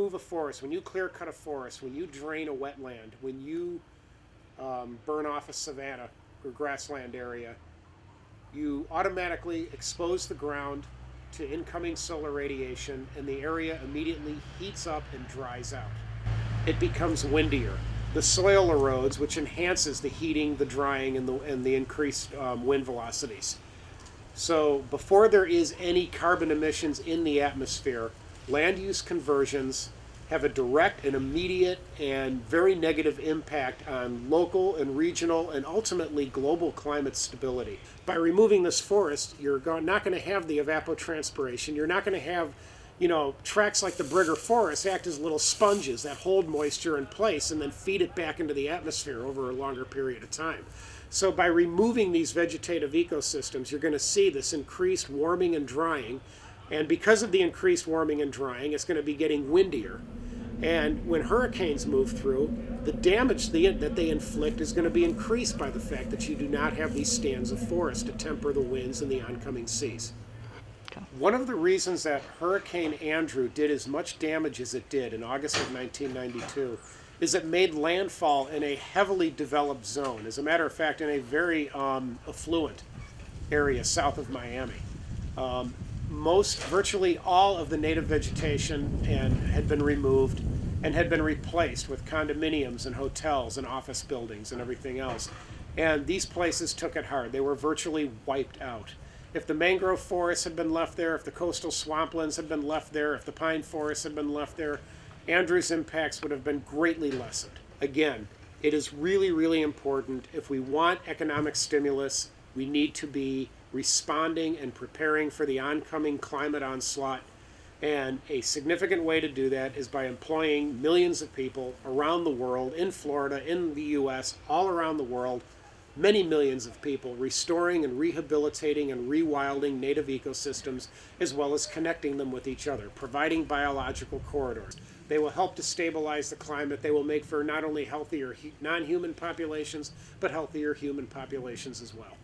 remove a forest, when you clear cut a forest, when you drain a wetland, when you burn off a savanna or grassland area, you automatically expose the ground to incoming solar radiation, and the area immediately heats up and dries out. It becomes windier. The soil erodes, which enhances the heating, the drying, and the increased wind velocities. So before there is any carbon emissions in the atmosphere, land use conversions have a direct and immediate and very negative impact on local and regional and ultimately global climate stability. By removing this forest, you're not going to have the evapotranspiration. You're not going to have, tracts like the Briger Forest act as little sponges that hold moisture in place and then feed it back into the atmosphere over a longer period of time. So by removing these vegetative ecosystems, you're going to see this increased warming and drying. And because of the increased warming and drying, it's going to be getting windier. And when hurricanes move through, the damage that they inflict is going to be increased by the fact that you do not have these stands of forest to temper the winds and the oncoming seas. Okay. One of the reasons that Hurricane Andrew did as much damage as it did in August of 1992 is it made landfall in a heavily developed zone. As a matter of fact, in a very affluent area south of Miami. Virtually all of the native vegetation had been removed and had been replaced with condominiums and hotels and office buildings and everything else. And these places took it hard. They were virtually wiped out. If the mangrove forests had been left there, if the coastal swamplands had been left there, if the pine forests had been left there, Andrew's impacts would have been greatly lessened. Again, it is really, really important. If we want economic stimulus, we need to be responding and preparing for the oncoming climate onslaught. And a significant way to do that is by employing millions of people around the world, in Florida, in the U.S., all around the world, many millions of people restoring and rehabilitating and rewilding native ecosystems, as well as connecting them with each other, providing biological corridors. They will help to stabilize the climate. They will make for not only healthier non-human populations, but healthier human populations as well.